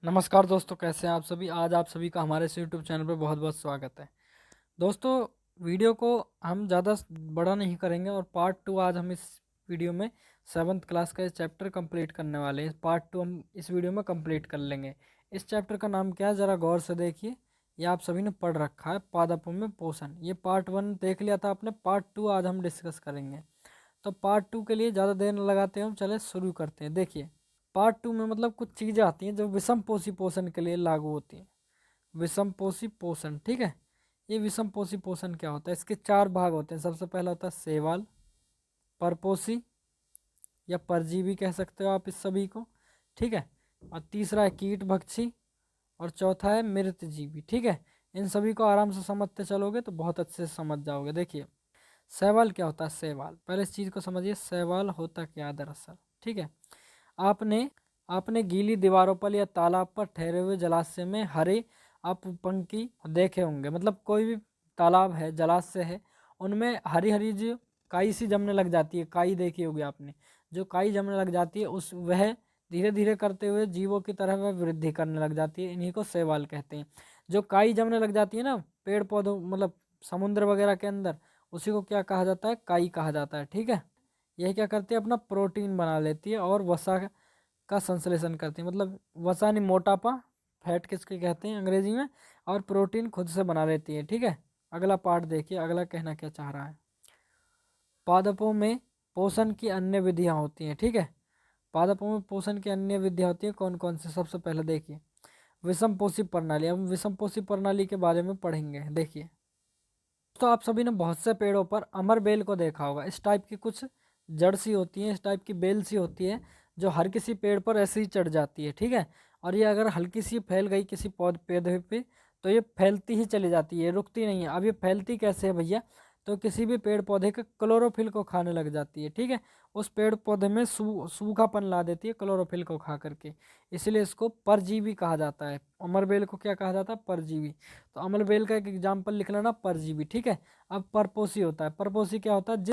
नमस्कार दोस्तों, कैसे हैं आप सभी। आज आप सभी का हमारे इस यूट्यूब चैनल पर बहुत बहुत स्वागत है। दोस्तों, वीडियो को हम ज़्यादा बड़ा नहीं करेंगे और पार्ट 2 आज हम इस वीडियो में 7th क्लास का चैप्टर कंप्लीट करने वाले हैं। पार्ट 2 हम इस वीडियो में कंप्लीट कर लेंगे। इस चैप्टर का नाम क्या है, ज़रा गौर से देखिए। ये आप सभी ने पढ़ रखा है, पादपों में पोषण। ये पार्ट 1 देख लिया था आपने, पार्ट 2 आज हम डिस्कस करेंगे। तो पार्ट 2 के लिए ज़्यादा देर न लगाते हैं, हम चले शुरू करते हैं। देखिए, पार्ट 2 में मतलब कुछ चीज़ें आती हैं जो विषम पोषी पोषण के लिए लागू होती हैं। विषम पोषी पोषण, ठीक है। ये विषम पोषी पोषण क्या होता है, इसके 4 भाग होते हैं। सबसे पहला होता है शैवाल, परपोषी या परजीवी कह सकते हो आप इस सभी को, ठीक है। और तीसरा है कीट भक्षी और चौथा है मृतजीवी, ठीक है। इन सभी को आराम से समझते चलोगे तो बहुत अच्छे से समझ जाओगे। देखिए, शैवाल क्या होता है। शैवाल, पहले इस चीज़ को समझिए, शैवाल होता क्या है दरअसल, ठीक है। आपने आपने गीली दीवारों पर या तालाब पर ठहरे हुए जलाशय में हरे अपपंखी देखे होंगे। मतलब कोई भी तालाब है, जलाशय है, उनमें हरी हरी जो काई सी जमने लग जाती है। काई देखी होगी आपने, जो काई जमने लग जाती है उस वह धीरे धीरे करते हुए जीवों की तरह वह वृद्धि करने लग जाती है। इन्हीं को शैवाल कहते हैं। जो काई जमने लग जाती है ना पेड़ पौधों, मतलब समुद्र वगैरह के अंदर, उसी को क्या कहा जाता है, काई कहा जाता है, ठीक है। यह क्या करती है, अपना प्रोटीन बना लेती है और वसा का संश्लेषण करती है। मतलब वसा नहीं, मोटापा, फैट किसके कहते हैं अंग्रेजी में, और प्रोटीन खुद से बना लेती है, ठीक है। अगला पार्ट देखिए, अगला कहना क्या चाह रहा है। पादपों में पोषण की अन्य विधियां होती हैं, ठीक है। पादपों में पोषण की अन्य विधियां होती हैं, कौन कौन से। सबसे पहले देखिए, विषम पोषी प्रणाली। हम विषम पोषी प्रणाली के बारे में पढ़ेंगे। देखिए, तो आप सभी ने बहुत से पेड़ों पर अमर बेल को देखा होगा। इस टाइप की कुछ जड़ सी होती है, इस टाइप की बेल सी होती है, जो हर किसी पेड़ पर ऐसे ही चढ़ जाती है, ठीक है। और ये अगर हल्की सी फैल गई किसी पौधे पे, तो ये फैलती ही चली जाती है, रुकती नहीं है। अब ये फैलती कैसे है भैया, तो किसी भी पेड़ पौधे के क्लोरोफिल को खाने लग जाती है, ठीक है। उस पेड़ पौधे में सूखापन ला देती है क्लोरोफिल को खा करके। इसलिए इसको परजीवी कहा जाता है। अमर बेल को क्या कहा जाता है, परजीवी। तो अमर बेल का एक एग्जाम्पल लिख लेना, परजीवी, ठीक है। अब परपोषी होता है। परपोषी क्या होता है,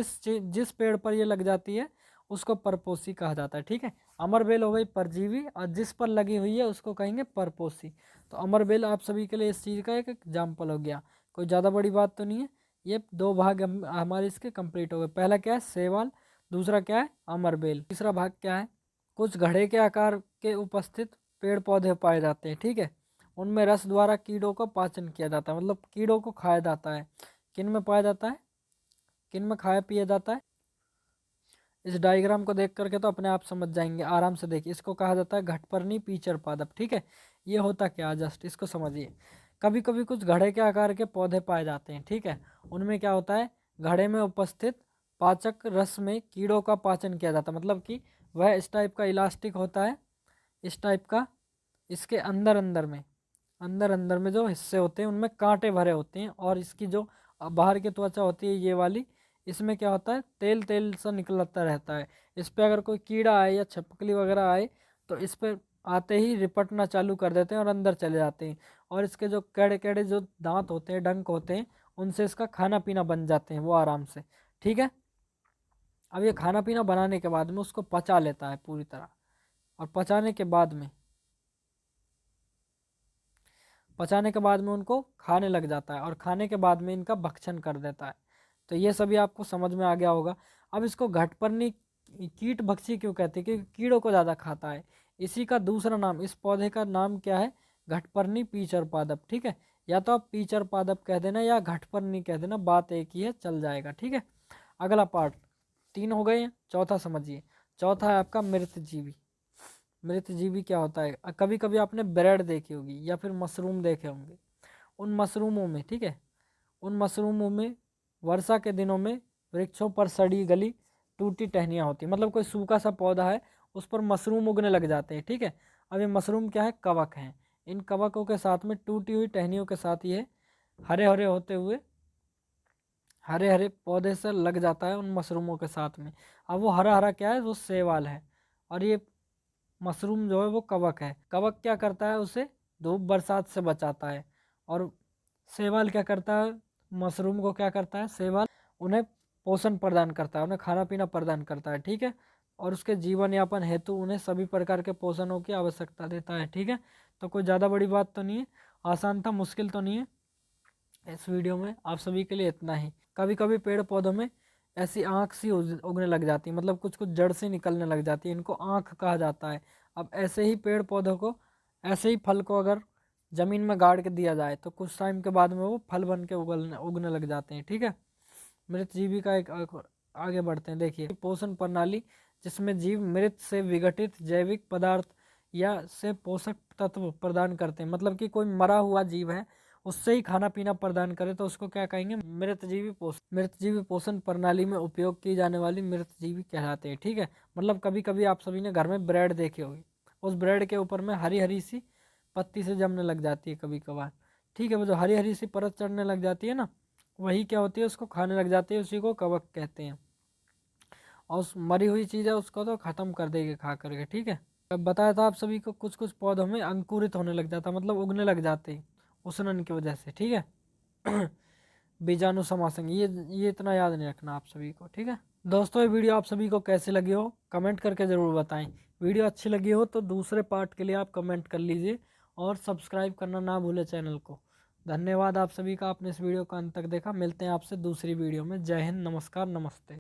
जिस पेड़ पर ये लग जाती है उसको परपोषी कहा जाता है, ठीक है। अमरबेल हो गई परजीवी, और जिस पर लगी हुई है उसको कहेंगे परपोषी। तो अमरबेल आप सभी के लिए इस चीज़ का एक एग्जाम्पल हो गया। कोई ज़्यादा बड़ी बात तो नहीं है। ये 2 भाग हमारे इसके कंप्लीट हो गए। पहला क्या है, शैवाल। दूसरा क्या है, अमरबेल। तीसरा भाग क्या है, कुछ घड़े के आकार के उपस्थित पेड़ पौधे पाए जाते हैं, ठीक है। उनमें रस द्वारा कीड़ों का पाचन किया जाता है, मतलब कीड़ों को खाया जाता है। किन में पाया जाता है, किन में खाया पिया जाता है। इस डायग्राम को देख करके तो अपने आप समझ जाएंगे, आराम से देखिए। इसको कहा जाता है घटपर्णी पीचर पादप, ठीक है। ये होता क्या, जस्ट इसको समझिए। कभी कभी कुछ घड़े के आकार के पौधे पाए जाते हैं, ठीक है। उनमें क्या होता है, घड़े में उपस्थित पाचक रस में कीड़ों का पाचन किया जाता है। मतलब कि वह इस टाइप का इलास्टिक होता है, इस टाइप का। इसके अंदर अंदर में जो हिस्से होते हैं उनमें कांटे भरे होते हैं, और इसकी जो बाहर की त्वचा होती है ये वाली, इसमें क्या होता है, तेल तेल सा निकलता रहता है। इस पे अगर कोई कीड़ा आए या छिपकली वगैरह आए तो इस पे आते ही रिपटना चालू कर देते हैं और अंदर चले जाते हैं। और इसके जो कैड़े कैड़े जो दांत होते हैं, डंक होते हैं, उनसे इसका खाना पीना बन जाते हैं वो आराम से, ठीक है। अब ये खाना पीना बनाने के बाद में उसको पचा लेता है पूरी तरह, और पचाने के बाद में उनको खाने लग जाता है, और खाने के बाद में इनका भक्षण कर देता है। तो ये सभी आपको समझ में आ गया होगा। अब इसको घटपर्णी कीट भक्षी क्यों कहते हैं, क्योंकि कीड़ों को ज़्यादा खाता है। इसी का दूसरा नाम, इस पौधे का नाम क्या है, घटपर्णी पीचर पादप, ठीक है। या तो आप पीचर पादप कह देना या घटपर्णी कह देना, बात एक ही है, चल जाएगा, ठीक है। अगला पार्ट, 3 हो गए हैं, चौथा समझिए। चौथा है आपका मृतजीवी। मृतजीवी क्या होता है, कभी कभी आपने ब्रेड देखी होगी या फिर मशरूम देखे होंगे। उन मशरूमों में, ठीक है, उन मशरूमों में वर्षा के दिनों में वृक्षों पर सड़ी गली टूटी टहनियाँ होती हैं। मतलब कोई सूखा सा पौधा है, उस पर मशरूम उगने लग जाते हैं, ठीक है। अब ये मशरूम क्या है, कवक हैं। इन कवकों के साथ में टूटी हुई टहनियों के साथ ये हरे हरे होते हुए हरे हरे पौधे से लग जाता है उन मशरूमों के साथ में। अब वो हरा हरा क्या है, वो शैवाल है। और ये मशरूम जो है वो कवक है। कवक क्या करता है, उसे धूप बरसात से बचाता है। और शैवाल क्या करता है, मशरूम को क्या करता है, शैवाल उन्हें पोषण प्रदान करता है, उन्हें खाना पीना प्रदान करता है, ठीक है। और उसके जीवन यापन हेतु उन्हें सभी प्रकार के पोषणों की आवश्यकता देता है। ठीक है, तो कोई ज़्यादा बड़ी बात तो नहीं है, आसान था, मुश्किल तो नहीं है। इस वीडियो में आप सभी के लिए इतना ही। कभी कभी पेड़ पौधों में ऐसी आँख सी उगने लग जाती है, मतलब कुछ कुछ जड़ सी निकलने लग जाती है, इनको आँख कहा जाता है। अब ऐसे ही पेड़ पौधों को, ऐसे ही फल को अगर ज़मीन में गाड़ के दिया जाए तो कुछ टाइम के बाद में वो फल बन के उगने लग जाते हैं। ठीक है, मृत जीवी का एक आगे बढ़ते हैं। देखिए, पोषण प्रणाली जिसमें जीव मृत से विघटित जैविक पदार्थ या से पोषक तत्व प्रदान करते हैं, मतलब कि कोई मरा हुआ जीव है उससे ही खाना पीना प्रदान करे तो उसको क्या कहेंगे, मृतजीवी पोषण। मृतजीवी पोषण प्रणाली में उपयोग की जाने वाली मृतजीवी कहलाते हैं। ठीक है, मतलब कभी कभी आप सभी ने घर में ब्रेड देखे होगी, उस ब्रेड के ऊपर में हरी हरी सी पत्ती से जमने लग जाती है कभी कभार। ठीक है, वो जो हरी हरी सी परत चढ़ने लग जाती है ना, वही क्या होती है, उसको खाने लग जाती है, उसी को कवक कहते हैं। और उस मरी हुई चीज़ है उसको तो ख़त्म कर देगी खा करके। ठीक है, अब बताया था आप सभी को कुछ कुछ पौधों में अंकुरित होने लग जाता, मतलब उगने लग जाते हैं उसनन की वजह से। ठीक है बीजाणु समासंग, ये इतना याद नहीं रखना आप सभी को। ठीक है दोस्तों, ये वीडियो आप सभी को कैसी लगी हो कमेंट करके ज़रूर बताएं। वीडियो अच्छी लगी हो तो दूसरे पार्ट के लिए आप कमेंट कर लीजिए और सब्सक्राइब करना ना भूलें चैनल को। धन्यवाद आप सभी का, आपने इस वीडियो का अंत तक देखा। मिलते हैं आपसे दूसरी वीडियो में। जय हिंद, नमस्कार, नमस्ते।